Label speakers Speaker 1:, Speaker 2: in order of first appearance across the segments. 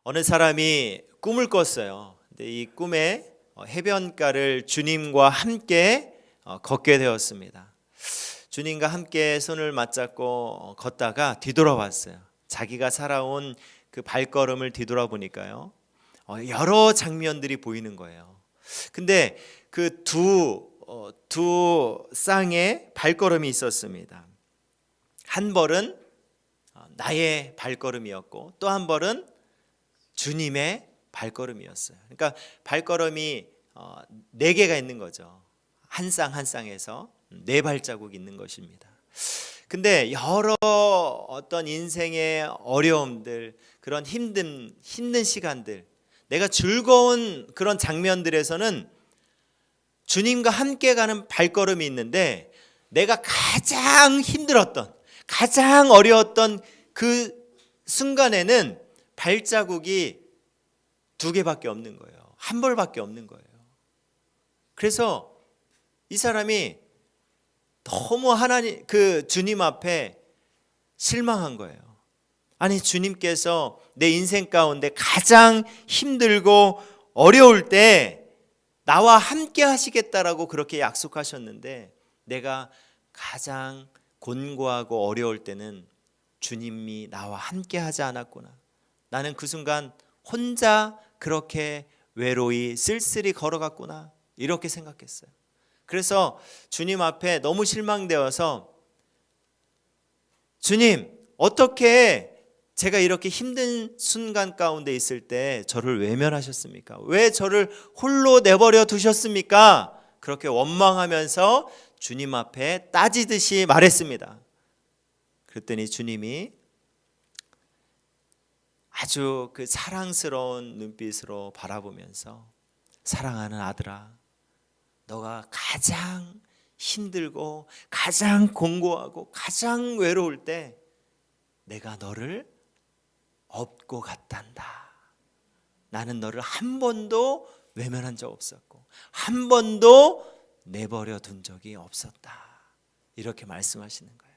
Speaker 1: 어느 사람이 꿈을 꿨어요. 근데 이 꿈에 해변가를 주님과 함께 걷게 되었습니다. 주님과 함께 손을 맞잡고 걷다가 뒤돌아봤어요. 자기가 살아온 그 발걸음을 뒤돌아보니까요, 여러 장면들이 보이는 거예요. 근데 그 두 쌍의 발걸음이 있었습니다. 한 벌은 나의 발걸음이었고 또 한 벌은 주님의 발걸음이었어요. 그러니까 발걸음이 네 개가 있는 거죠. 한 쌍 한 쌍에서 네 발자국이 있는 것입니다. 근데 여러 어떤 인생의 어려움들, 그런 힘든 시간들, 내가 즐거운 그런 장면들에서는 주님과 함께 가는 발걸음이 있는데, 내가 가장 힘들었던, 가장 어려웠던 그 순간에는 발자국이 두 개밖에 없는 거예요. 한 벌밖에 없는 거예요. 그래서 이 사람이 너무 하나님, 그 주님 앞에 실망한 거예요. 아니, 주님께서 내 인생 가운데 가장 힘들고 어려울 때 나와 함께 하시겠다라고 그렇게 약속하셨는데, 내가 가장 곤고하고 어려울 때는 주님이 나와 함께 하지 않았구나. 나는 그 순간 혼자 그렇게 외로이 쓸쓸히 걸어갔구나, 이렇게 생각했어요. 그래서 주님 앞에 너무 실망되어서, 주님, 어떻게 제가 이렇게 힘든 순간 가운데 있을 때 저를 외면하셨습니까? 왜 저를 홀로 내버려 두셨습니까? 그렇게 원망하면서 주님 앞에 따지듯이 말했습니다. 그랬더니 주님이 아주 그 사랑스러운 눈빛으로 바라보면서, 사랑하는 아들아, 너가 가장 힘들고 가장 공고하고 가장 외로울 때 내가 너를 업고 갔단다. 나는 너를 한 번도 외면한 적 없었고 한 번도 내버려 둔 적이 없었다. 이렇게 말씀하시는 거예요.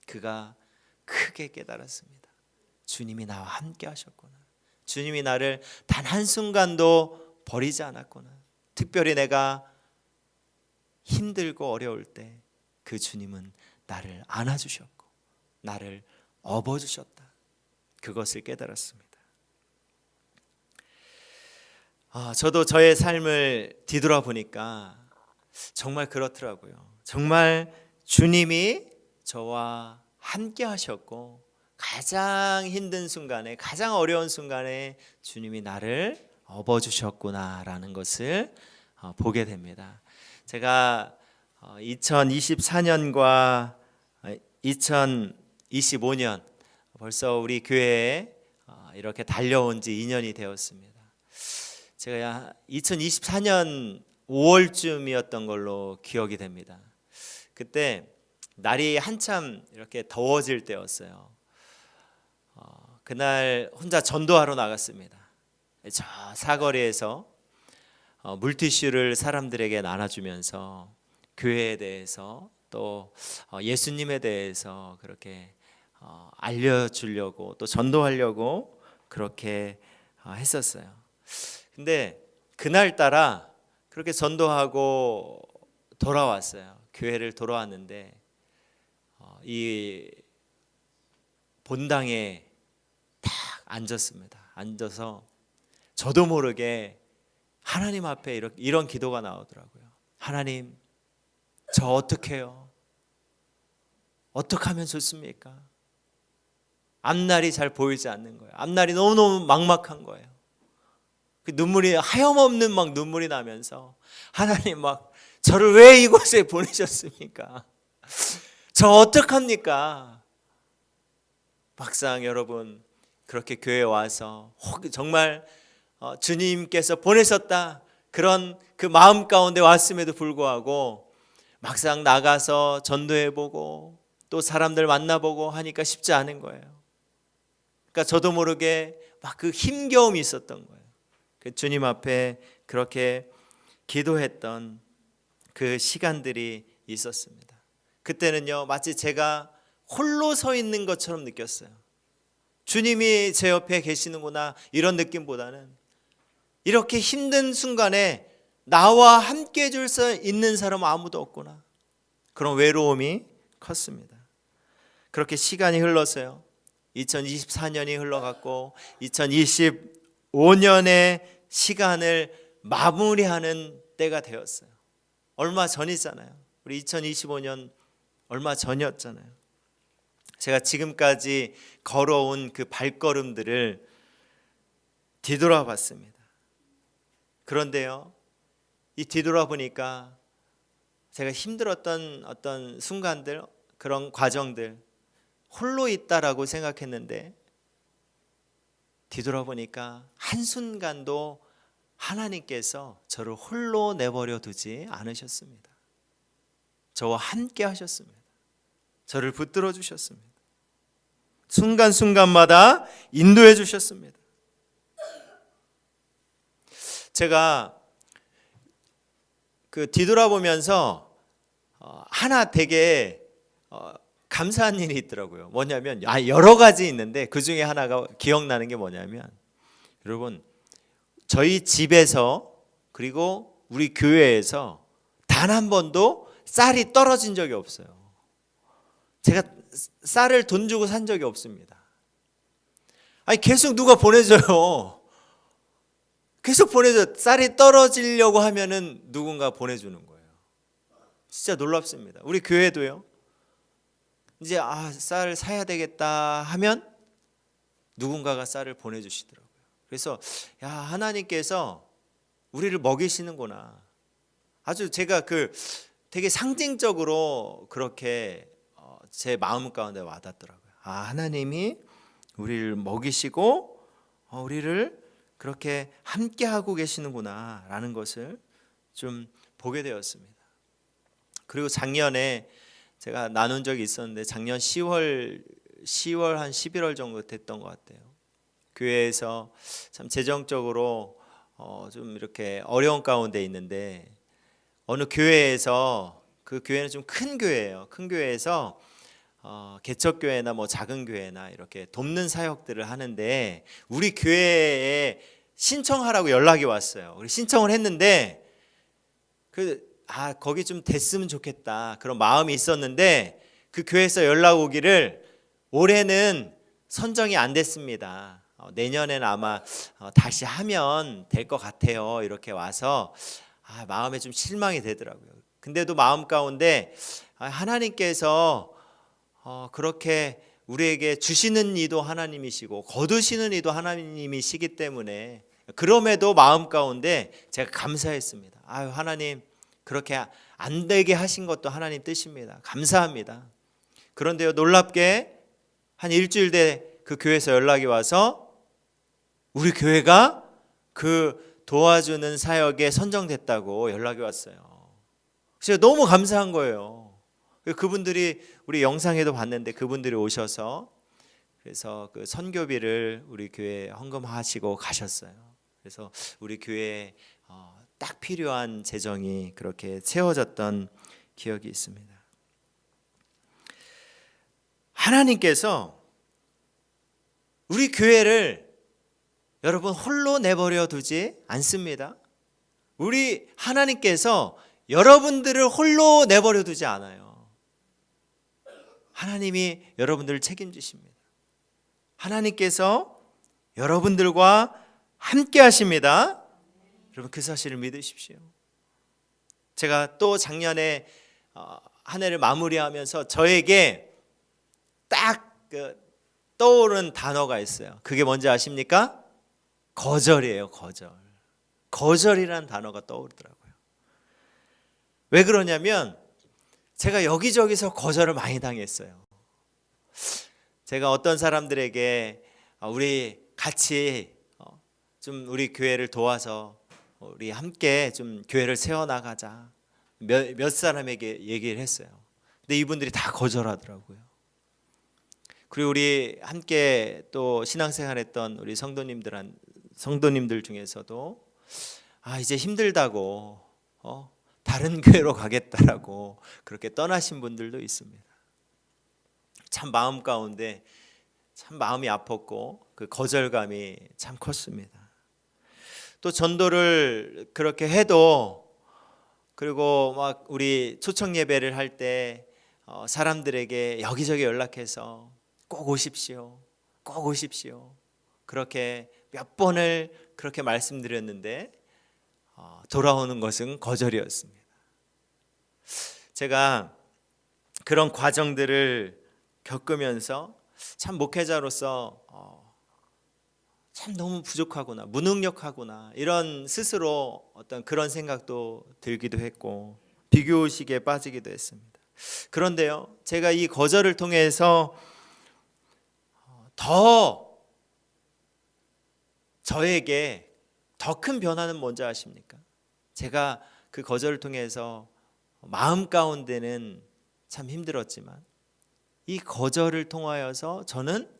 Speaker 1: 그가 크게 깨달았습니다. 주님이 나와 함께 하셨구나. 주님이 나를 단 한순간도 버리지 않았구나. 특별히 내가 힘들고 어려울 때 그 주님은 나를 안아주셨고 나를 업어주셨다. 그것을 깨달았습니다. 저도 저의 삶을 뒤돌아보니까 정말 그렇더라고요. 정말 주님이 저와 함께 하셨고, 가장 힘든 순간에, 가장 어려운 순간에 주님이 나를 업어주셨구나라는 것을 보게 됩니다. 제가 2024년과 2025년 벌써 우리 교회에 이렇게 달려온 지 2년이 되었습니다. 제가 2024년 5월쯤이었던 걸로 기억이 됩니다. 그때 날이 한참 이렇게 더워질 때였어요. 그날 혼자 전도하러 나갔습니다. 저 사거리에서 물티슈를 사람들에게 나눠주면서 교회에 대해서 또 예수님에 대해서 그렇게 알려주려고, 또 전도하려고 그렇게 했었어요. 근데 그날따라 그렇게 전도하고 돌아왔어요. 교회를 돌아왔는데 이 본당에 딱 앉았습니다. 앉아서 저도 모르게 하나님 앞에 이런 기도가 나오더라고요. 하나님, 저 어떡해요? 어떻게 하면 좋습니까? 앞날이 잘 보이지 않는 거예요. 앞날이 너무너무 막막한 거예요. 그 눈물이, 하염없는 막 눈물이 나면서, 하나님, 막 저를 왜 이곳에 보내셨습니까? 저 어떡합니까? 막상 여러분, 그렇게 교회에 와서 정말 주님께서 보내셨다, 그런 그 마음 가운데 왔음에도 불구하고 막상 나가서 전도해보고 또 사람들 만나보고 하니까 쉽지 않은 거예요. 그러니까 저도 모르게 막 그 힘겨움이 있었던 거예요. 주님 앞에 그렇게 기도했던 그 시간들이 있었습니다. 그때는요, 마치 제가 홀로 서 있는 것처럼 느꼈어요. 주님이 제 옆에 계시는구나 이런 느낌보다는 이렇게 힘든 순간에 나와 함께 해줄 수 있는 사람은 아무도 없구나, 그런 외로움이 컸습니다. 그렇게 시간이 흘렀어요. 2024년이 흘러갔고 2025년의 시간을 마무리하는 때가 되었어요. 얼마 전이잖아요. 우리 2025년 얼마 전이었잖아요. 제가 지금까지 걸어온 그 발걸음들을 뒤돌아봤습니다. 그런데요, 이 뒤돌아보니까 제가 힘들었던 어떤 순간들, 그런 과정들, 홀로 있다라고 생각했는데 뒤돌아보니까 한순간도 하나님께서 저를 홀로 내버려 두지 않으셨습니다. 저와 함께 하셨습니다. 저를 붙들어 주셨습니다. 순간순간마다 인도해 주셨습니다. 제가 그 뒤돌아보면서 하나 되게 감사한 일이 있더라고요. 뭐냐면 여러 가지 있는데 그 중에 하나가 기억나는 게 뭐냐면, 여러분, 저희 집에서 그리고 우리 교회에서 단 한 번도 쌀이 떨어진 적이 없어요. 제가 쌀을 돈 주고 산 적이 없습니다. 아니, 계속 누가 보내줘요. 계속 보내줘. 쌀이 떨어지려고 하면은 누군가 보내주는 거예요. 진짜 놀랍습니다. 우리 교회도요. 이제 쌀을 사야 되겠다 하면 누군가가 쌀을 보내주시더라고요. 그래서 하나님께서 우리를 먹이시는구나. 아주 제가 되게 상징적으로 그렇게 제 마음 가운데 와닿더라고요. 하나님이 우리를 먹이시고 우리를 그렇게 함께 하고 계시는구나라는 것을 좀 보게 되었습니다. 그리고 작년에 제가 나눈 적이 있었는데, 작년 10월 한 11월 정도 됐던 것 같아요. 교회에서 참 재정적으로 좀 이렇게 어려운 가운데 있는데, 어느 교회에서, 그 교회는 좀 큰 교회예요. 큰 교회에서 개척교회나 뭐 작은 교회나 이렇게 돕는 사역들을 하는데, 우리 교회에 신청하라고 연락이 왔어요. 우리 신청을 했는데 거기 좀 됐으면 좋겠다 그런 마음이 있었는데, 그 교회에서 연락 오기를 올해는 선정이 안 됐습니다. 내년에는 아마 다시 하면 될 것 같아요. 이렇게 와서 마음에 좀 실망이 되더라고요. 근데도 마음 가운데 하나님께서 그렇게 우리에게 주시는 이도 하나님이시고 거두시는 이도 하나님이시기 때문에, 그럼에도 마음 가운데 제가 감사했습니다. 하나님, 그렇게 안 되게 하신 것도 하나님 뜻입니다. 감사합니다. 그런데요, 놀랍게 한 일주일 뒤에 그 교회에서 연락이 와서 우리 교회가 그 도와주는 사역에 선정됐다고 연락이 왔어요. 그래서 너무 감사한 거예요. 그분들이, 우리 영상에도 봤는데 그분들이 오셔서 그래서 그 선교비를 우리 교회에 헌금하시고 가셨어요. 그래서 우리 교회에 딱 필요한 재정이 그렇게 채워졌던 기억이 있습니다. 하나님께서 우리 교회를 여러분 홀로 내버려 두지 않습니다. 우리 하나님께서 여러분들을 홀로 내버려 두지 않아요. 하나님이 여러분들을 책임지십니다. 하나님께서 여러분들과 함께 하십니다. 여러분, 그 사실을 믿으십시오. 제가 또 작년에 한 해를 마무리하면서 저에게 딱 떠오른 단어가 있어요. 그게 뭔지 아십니까? 거절이에요. 거절이라는 단어가 떠오르더라고요. 왜 그러냐면 제가 여기저기서 거절을 많이 당했어요. 제가 어떤 사람들에게 우리 같이 좀 우리 교회를 도와서 우리 함께 좀 교회를 세워나가자, 몇 사람에게 얘기를 했어요. 근데 이분들이 다 거절하더라고요. 그리고 우리 함께 또 신앙생활했던 우리 성도님들 중에서도 이제 힘들다고 다른 교회로 가겠다라고 그렇게 떠나신 분들도 있습니다. 참 마음 가운데 참 마음이 아팠고 그 거절감이 참 컸습니다. 또 전도를 그렇게 해도, 그리고 막 우리 초청 예배를 할 때 사람들에게 여기저기 연락해서 꼭 오십시오, 꼭 오십시오, 그렇게 몇 번을 그렇게 말씀드렸는데 돌아오는 것은 거절이었습니다. 제가 그런 과정들을 겪으면서 참 목회자로서 참 너무 부족하구나, 무능력하구나, 이런 스스로 어떤 그런 생각도 들기도 했고 비교의식에 빠지기도 했습니다. 그런데요, 제가 이 거절을 통해서 더 저에게 더 큰 변화는 뭔지 아십니까? 제가 그 거절을 통해서 마음 가운데는 참 힘들었지만 이 거절을 통하여서 저는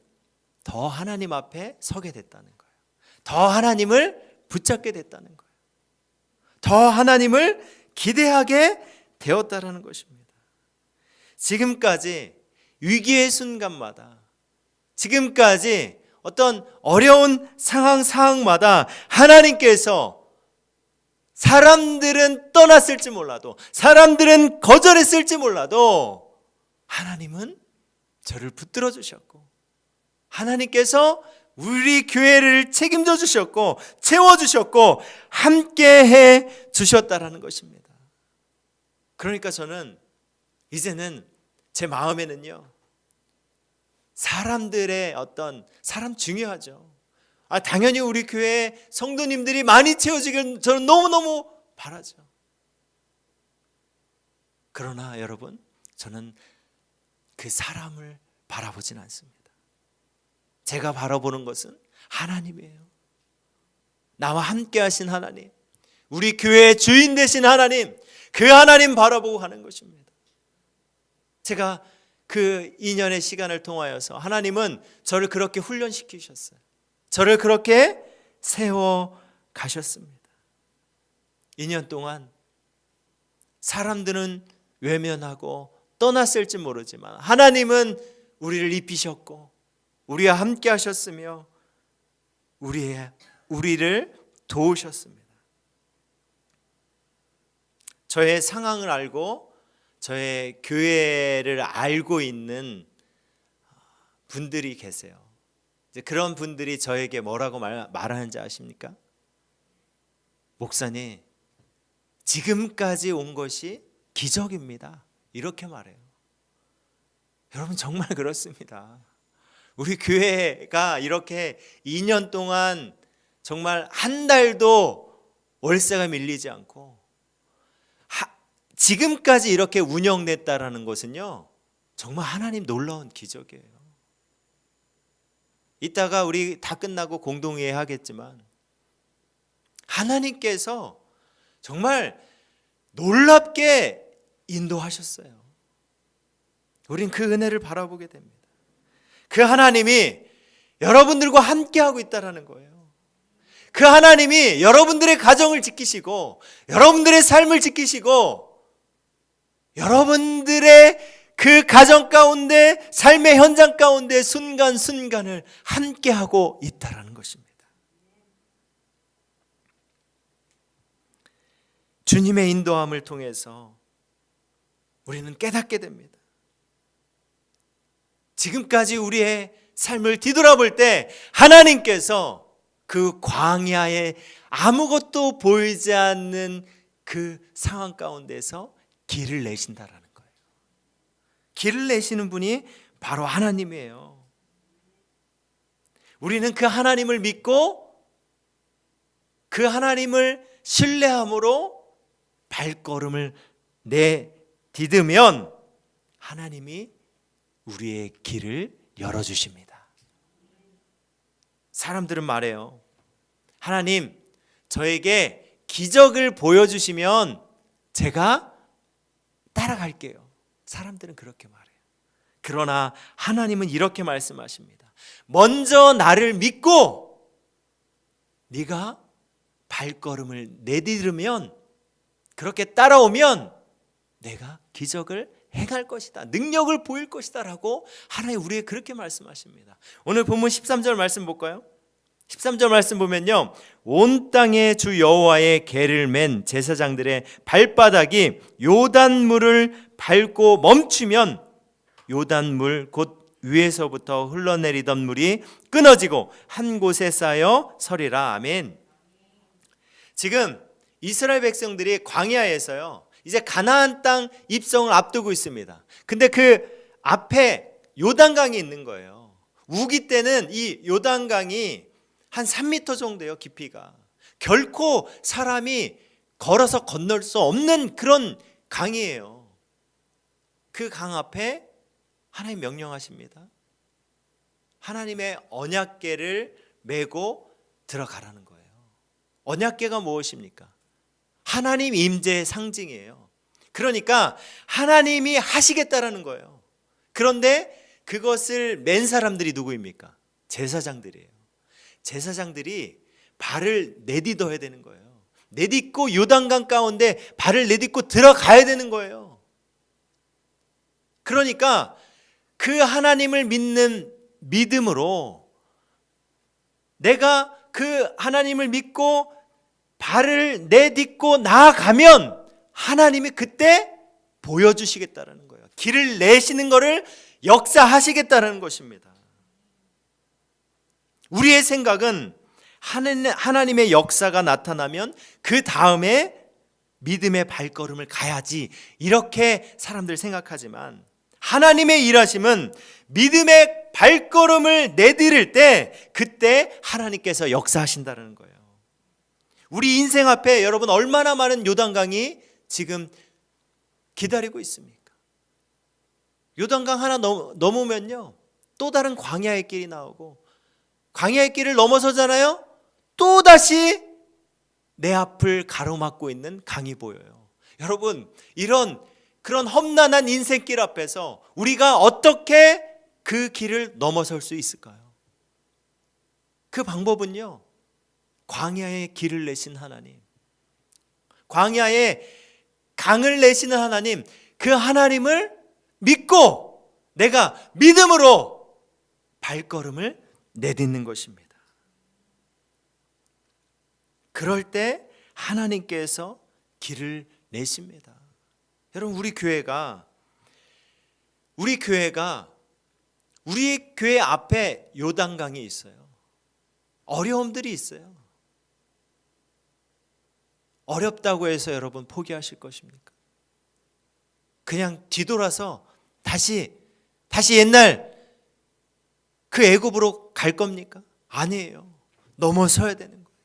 Speaker 1: 더 하나님 앞에 서게 됐다는 거예요. 더 하나님을 붙잡게 됐다는 거예요. 더 하나님을 기대하게 되었다라는 것입니다. 지금까지 위기의 순간마다, 지금까지 어떤 어려운 상황마다 하나님께서 사람들은 떠났을지 몰라도, 사람들은 거절했을지 몰라도 하나님은 저를 붙들어 주셨고, 하나님께서 우리 교회를 책임져 주셨고 채워주셨고 함께해 주셨다라는 것입니다. 그러니까 저는 이제는 제 마음에는요, 사람들의 어떤, 사람 중요하죠. 당연히 우리 교회 성도님들이 많이 채워지길 저는 너무너무 바라죠. 그러나 여러분, 저는 그 사람을 바라보진 않습니다. 제가 바라보는 것은 하나님이에요. 나와 함께 하신 하나님, 우리 교회의 주인 되신 하나님, 그 하나님 바라보고 하는 것입니다. 제가 그 2년의 시간을 통하여서 하나님은 저를 그렇게 훈련시키셨어요. 저를 그렇게 세워 가셨습니다. 2년 동안 사람들은 외면하고 떠났을지 모르지만 하나님은 우리를 입히셨고 우리와 함께 하셨으며 우리를 도우셨습니다. 저의 상황을 알고 저의 교회를 알고 있는 분들이 계세요. 이제 그런 분들이 저에게 뭐라고 말하는지 아십니까? 목사님, 지금까지 온 것이 기적입니다. 이렇게 말해요. 여러분, 정말 그렇습니다. 우리 교회가 이렇게 2년 동안 정말 한 달도 월세가 밀리지 않고 지금까지 이렇게 운영됐다라는 것은요, 정말 하나님 놀라운 기적이에요. 이따가 우리 다 끝나고 공동회의 하겠지만 하나님께서 정말 놀랍게 인도하셨어요. 우린 그 은혜를 바라보게 됩니다. 그 하나님이 여러분들과 함께하고 있다는 거예요. 그 하나님이 여러분들의 가정을 지키시고 여러분들의 삶을 지키시고 여러분들의 그 가정 가운데, 삶의 현장 가운데 순간순간을 함께하고 있다는 것입니다. 주님의 인도함을 통해서 우리는 깨닫게 됩니다. 지금까지 우리의 삶을 뒤돌아볼 때 하나님께서 그 광야에 아무것도 보이지 않는 그 상황 가운데서 길을 내신다라는 거예요. 길을 내시는 분이 바로 하나님이에요. 우리는 그 하나님을 믿고 그 하나님을 신뢰함으로 발걸음을 내디디면 하나님이 우리의 길을 열어주십니다. 사람들은 말해요. 하나님, 저에게 기적을 보여주시면 제가 따라갈게요. 사람들은 그렇게 말해요. 그러나 하나님은 이렇게 말씀하십니다. 먼저 나를 믿고 네가 발걸음을 내디디면, 그렇게 따라오면 내가 기적을 행할 것이다. 능력을 보일 것이다 라고 하나님 우리에게 그렇게 말씀하십니다. 오늘 본문 13절 말씀 볼까요? 13절 말씀 보면요, 온 땅에 주 여호와의 계를 맨 제사장들의 발바닥이 요단물을 밟고 멈추면 요단물 곧 위에서부터 흘러내리던 물이 끊어지고 한 곳에 쌓여 서리라. 아멘. 지금 이스라엘 백성들이 광야에서요, 이제 가나안 땅 입성을 앞두고 있습니다. 근데 그 앞에 요단강이 있는 거예요. 우기 때는 이 요단강이 한 3m 정도예요, 깊이가. 결코 사람이 걸어서 건널 수 없는 그런 강이에요. 그 강 앞에 하나님 명령하십니다. 하나님의 언약궤를 메고 들어가라는 거예요. 언약궤가 무엇입니까? 하나님 임재의 상징이에요. 그러니까 하나님이 하시겠다라는 거예요. 그런데 그것을 맨 사람들이 누구입니까? 제사장들이에요. 제사장들이 발을 내딛어야 되는 거예요. 내딛고 요단강 가운데 발을 내딛고 들어가야 되는 거예요. 그러니까 그 하나님을 믿는 믿음으로 내가 그 하나님을 믿고 발을 내딛고 나아가면 하나님이 그때 보여주시겠다는 거예요. 길을 내시는 것을 역사하시겠다는 것입니다. 우리의 생각은 하나님의 역사가 나타나면 그 다음에 믿음의 발걸음을 가야지, 이렇게 사람들 생각하지만 하나님의 일하심은 믿음의 발걸음을 내디딜 때 그때 하나님께서 역사하신다는 거예요. 우리 인생 앞에 여러분 얼마나 많은 요단강이 지금 기다리고 있습니까? 요단강 하나 넘으면요, 또 다른 광야의 길이 나오고, 광야의 길을 넘어서잖아요, 또다시 내 앞을 가로막고 있는 강이 보여요. 여러분, 그런 험난한 인생길 앞에서 우리가 어떻게 그 길을 넘어설 수 있을까요? 그 방법은요, 광야의 길을 내신 하나님, 광야의 강을 내시는 하나님, 그 하나님을 믿고 내가 믿음으로 발걸음을 내딛는 것입니다. 그럴 때 하나님께서 길을 내십니다. 여러분, 우리 교회 앞에 요단강이 있어요. 어려움들이 있어요. 어렵다고 해서 여러분 포기하실 것입니까? 그냥 뒤돌아서 다시 옛날 그 애굽으로 갈 겁니까? 아니에요. 넘어서야 되는 거예요.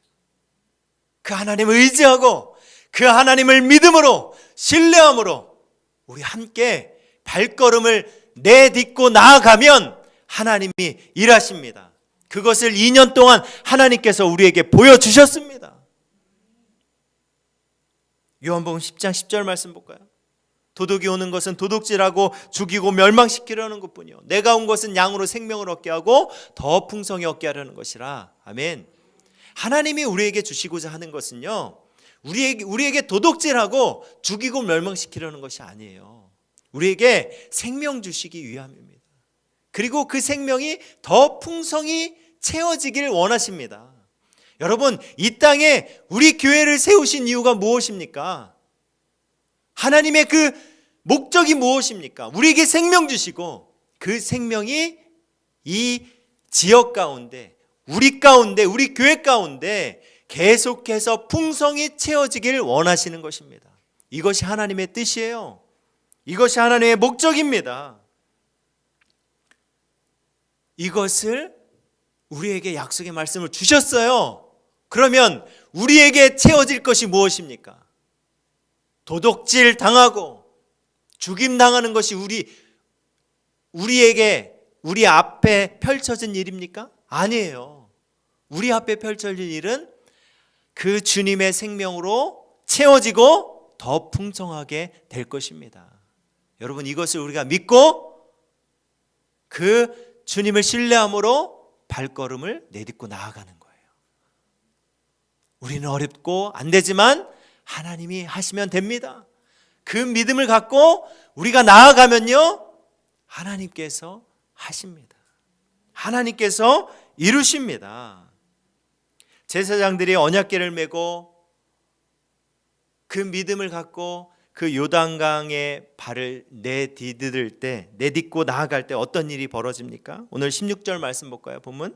Speaker 1: 그 하나님을 의지하고 그 하나님을 믿음으로 신뢰함으로 우리 함께 발걸음을 내딛고 나아가면 하나님이 일하십니다. 그것을 2년 동안 하나님께서 우리에게 보여주셨습니다. 요한복음 10장 10절 말씀 볼까요? 도둑이 오는 것은 도둑질하고 죽이고 멸망시키려는 것뿐이요, 내가 온 것은 양으로 생명을 얻게 하고 더 풍성히 얻게 하려는 것이라. 아멘. 하나님이 우리에게 주시고자 하는 것은요, 우리에게 도둑질하고 죽이고 멸망시키려는 것이 아니에요. 우리에게 생명 주시기 위함입니다. 그리고 그 생명이 더 풍성히 채워지기를 원하십니다. 여러분, 이 땅에 우리 교회를 세우신 이유가 무엇입니까? 하나님의 그 목적이 무엇입니까? 우리에게 생명 주시고 그 생명이 이 지역 가운데, 우리 가운데, 우리 교회 가운데 계속해서 풍성히 채워지길 원하시는 것입니다. 이것이 하나님의 뜻이에요. 이것이 하나님의 목적입니다. 이것을 우리에게 약속의 말씀을 주셨어요. 그러면 우리에게 채워질 것이 무엇입니까? 도둑질 당하고 죽임 당하는 것이 우리 앞에 펼쳐진 일입니까? 아니에요. 우리 앞에 펼쳐진 일은 그 주님의 생명으로 채워지고 더 풍성하게 될 것입니다. 여러분, 이것을 우리가 믿고 그 주님을 신뢰함으로 발걸음을 내딛고 나아가는 거예요. 우리는 어렵고 안 되지만 하나님이 하시면 됩니다. 그 믿음을 갖고 우리가 나아가면요, 하나님께서 하십니다. 하나님께서 이루십니다. 제사장들이 언약궤를 메고 그 믿음을 갖고 그 요단강에 발을 내딛고 나아갈 때 어떤 일이 벌어집니까? 오늘 16절 말씀 볼까요? 보면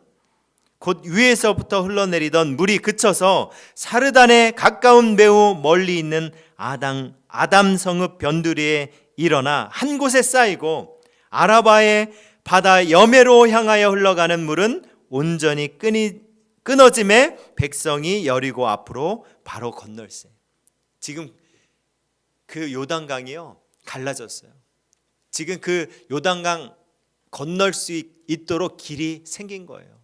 Speaker 1: 곧 위에서부터 흘러내리던 물이 그쳐서 사르단에 가까운 매우 멀리 있는 아담 성읍 변두리에 일어나 한 곳에 쌓이고 아라바의 바다 여매로 향하여 흘러가는 물은 온전히 끊어짐에 백성이 여리고 앞으로 바로 건널세. 지금 그 요단강이요, 갈라졌어요. 지금 그 요단강 건널 수 있도록 길이 생긴 거예요.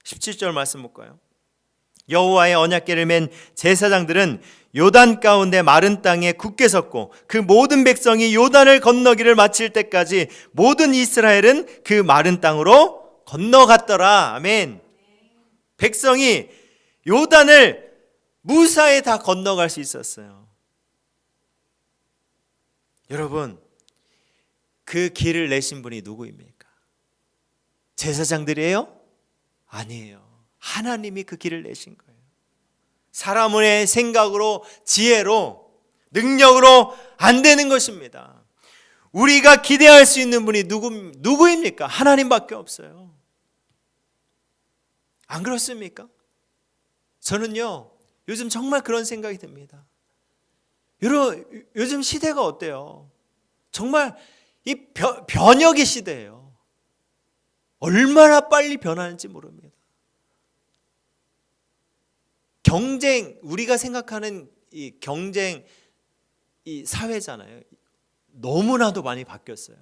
Speaker 1: 17절 말씀 볼까요? 여호와의 언약궤를 맨 제사장들은 요단 가운데 마른 땅에 굳게 섰고 그 모든 백성이 요단을 건너기를 마칠 때까지 모든 이스라엘은 그 마른 땅으로 건너갔더라. 아멘. 백성이 요단을 무사히 다 건너갈 수 있었어요. 여러분, 그 길을 내신 분이 누구입니까? 제사장들이에요? 아니에요. 하나님이 그 길을 내신 거예요. 사람의 생각으로, 지혜로, 능력으로 안 되는 것입니다. 우리가 기대할 수 있는 분이 누구입니까? 하나님밖에 없어요. 안 그렇습니까? 저는요, 요즘 정말 그런 생각이 듭니다. 요즘 시대가 어때요? 정말 이 변혁의 시대예요. 얼마나 빨리 변하는지 모릅니다. 우리가 생각하는 이 경쟁 이 사회잖아요. 너무나도 많이 바뀌었어요.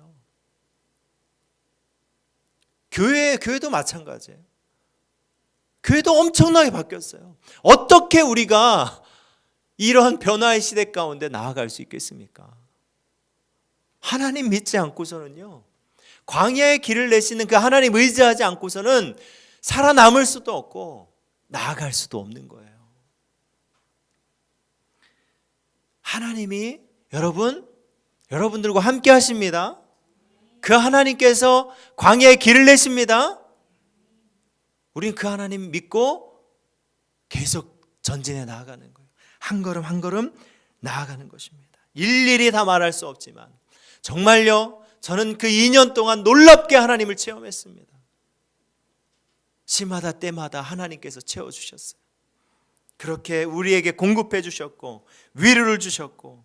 Speaker 1: 교회도 마찬가지예요. 교회도 엄청나게 바뀌었어요. 어떻게 우리가 이런 변화의 시대 가운데 나아갈 수 있겠습니까? 하나님 믿지 않고서는요, 광야의 길을 내시는 그 하나님 의지하지 않고서는 살아남을 수도 없고 나아갈 수도 없는 거예요. 하나님이 여러분들과 함께 하십니다. 그 하나님께서 광야의 길을 내십니다. 우린 그 하나님 믿고 계속 전진해 나아가는 거예요. 한 걸음 한 걸음 나아가는 것입니다. 일일이 다 말할 수 없지만 정말요, 저는 그 2년 동안 놀랍게 하나님을 체험했습니다. 시마다 때마다 하나님께서 채워주셨어요. 그렇게 우리에게 공급해 주셨고 위로를 주셨고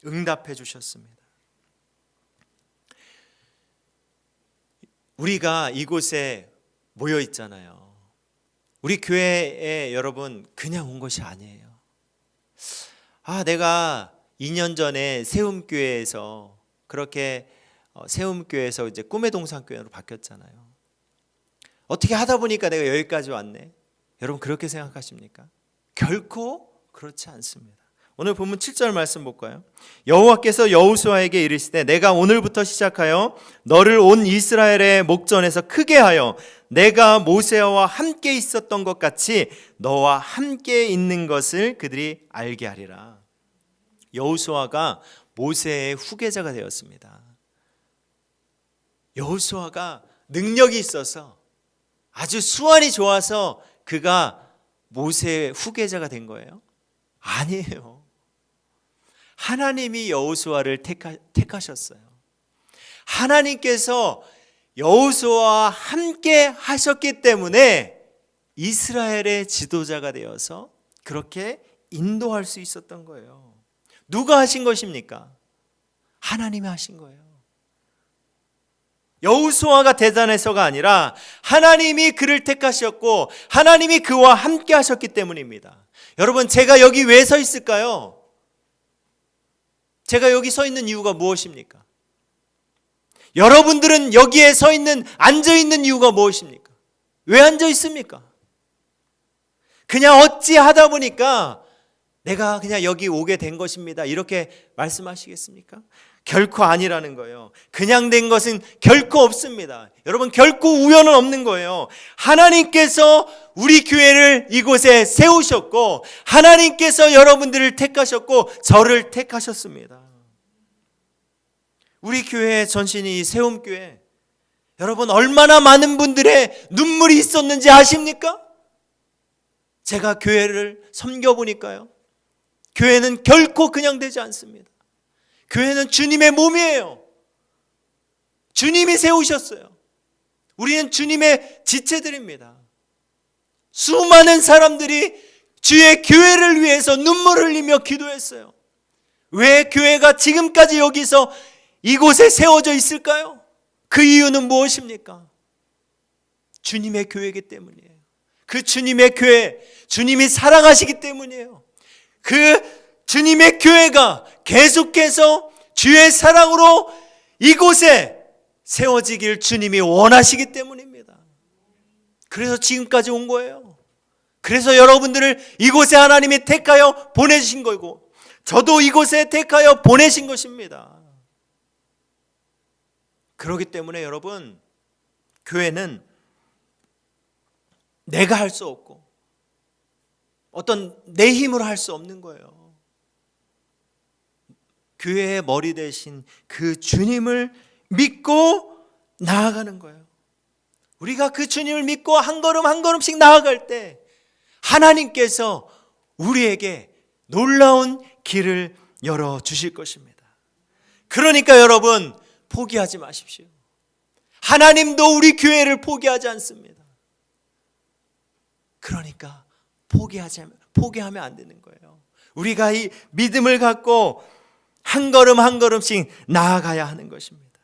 Speaker 1: 응답해 주셨습니다. 우리가 이곳에 모여 있잖아요. 우리 교회에 여러분 그냥 온 것이 아니에요. 내가 2년 전에 세움교회에서 그렇게 세움교회에서 이제 꿈의 동산교회로 바뀌었잖아요. 어떻게 하다 보니까 내가 여기까지 왔네. 여러분 그렇게 생각하십니까? 결코 그렇지 않습니다. 오늘 본문 7절 말씀 볼까요? 여호와께서 여호수아에게 이르시되 내가 오늘부터 시작하여 너를 온 이스라엘의 목전에서 크게 하여 내가 모세와 함께 있었던 것 같이 너와 함께 있는 것을 그들이 알게 하리라. 여호수아가 모세의 후계자가 되었습니다. 여호수아가 능력이 있어서 아주 수완이 좋아서 그가 모세의 후계자가 된 거예요? 아니에요. 하나님이 여호수아를 택하셨어요. 하나님께서 여호수아와 함께 하셨기 때문에 이스라엘의 지도자가 되어서 그렇게 인도할 수 있었던 거예요. 누가 하신 것입니까? 하나님이 하신 거예요. 여호수아가 대단해서가 아니라 하나님이 그를 택하셨고 하나님이 그와 함께 하셨기 때문입니다. 여러분, 제가 여기 왜 서 있을까요? 제가 여기 서 있는 이유가 무엇입니까? 여러분들은 여기에 앉아 있는 이유가 무엇입니까? 왜 앉아 있습니까? 그냥 어찌하다 보니까 내가 그냥 여기 오게 된 것입니다. 이렇게 말씀하시겠습니까? 결코 아니라는 거예요. 그냥 된 것은 결코 없습니다. 여러분, 결코 우연은 없는 거예요. 하나님께서 우리 교회를 이곳에 세우셨고 하나님께서 여러분들을 택하셨고 저를 택하셨습니다. 우리 교회 전신이 세움교회, 여러분 얼마나 많은 분들의 눈물이 있었는지 아십니까? 제가 교회를 섬겨보니까요, 교회는 결코 그냥 되지 않습니다. 교회는 주님의 몸이에요. 주님이 세우셨어요. 우리는 주님의 지체들입니다. 수많은 사람들이 주의 교회를 위해서 눈물을 흘리며 기도했어요. 왜 교회가 지금까지 여기서 이곳에 세워져 있을까요? 그 이유는 무엇입니까? 주님의 교회이기 때문이에요. 그 주님의 교회, 주님이 사랑하시기 때문이에요. 그 주님의 교회가 계속해서 주의 사랑으로 이곳에 세워지길 주님이 원하시기 때문입니다. 그래서 지금까지 온 거예요. 그래서 여러분들을 이곳에 하나님이 택하여 보내신 거고, 저도 이곳에 택하여 보내신 것입니다. 그렇기 때문에 여러분, 교회는 내가 할 수 없고 어떤 내 힘으로 할 수 없는 거예요. 교회의 머리 대신 그 주님을 믿고 나아가는 거예요. 우리가 그 주님을 믿고 한 걸음 한 걸음씩 나아갈 때 하나님께서 우리에게 놀라운 길을 열어주실 것입니다. 그러니까 여러분, 포기하지 마십시오. 하나님도 우리 교회를 포기하지 않습니다. 그러니까 포기하면 안 되는 거예요. 우리가 이 믿음을 갖고 한 걸음 한 걸음씩 나아가야 하는 것입니다.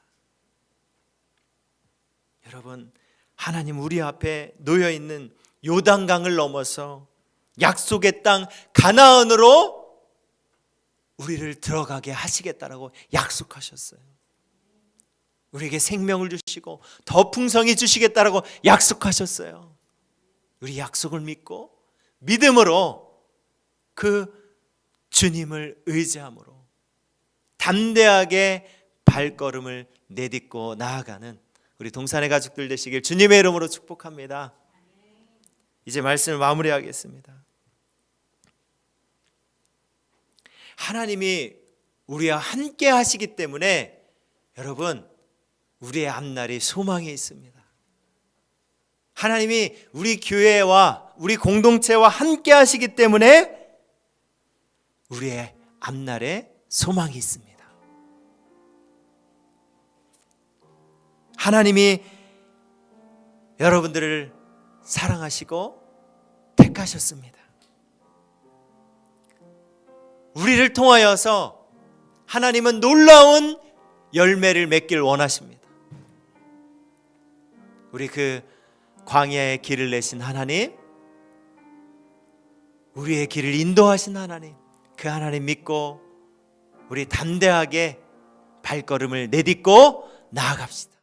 Speaker 1: 여러분, 하나님 우리 앞에 놓여 있는 요단강을 넘어서 약속의 땅 가나안으로 우리를 들어가게 하시겠다라고 약속하셨어요. 우리에게 생명을 주시고 더 풍성히 주시겠다라고 약속하셨어요. 우리 약속을 믿고 믿음으로 그 주님을 의지함으로 담대하게 발걸음을 내딛고 나아가는 우리 동산의 가족들 되시길 주님의 이름으로 축복합니다. 이제 말씀을 마무리하겠습니다. 하나님이 우리와 함께 하시기 때문에 여러분, 우리의 앞날이 소망이 있습니다. 하나님이 우리 교회와 우리 공동체와 함께 하시기 때문에 우리의 앞날에 소망이 있습니다. 하나님이 여러분들을 사랑하시고 택하셨습니다. 우리를 통하여서 하나님은 놀라운 열매를 맺길 원하십니다. 우리 그 광야의 길을 내신 하나님, 우리의 길을 인도하신 하나님, 그 하나님 믿고 우리 담대하게 발걸음을 내딛고 나아갑시다.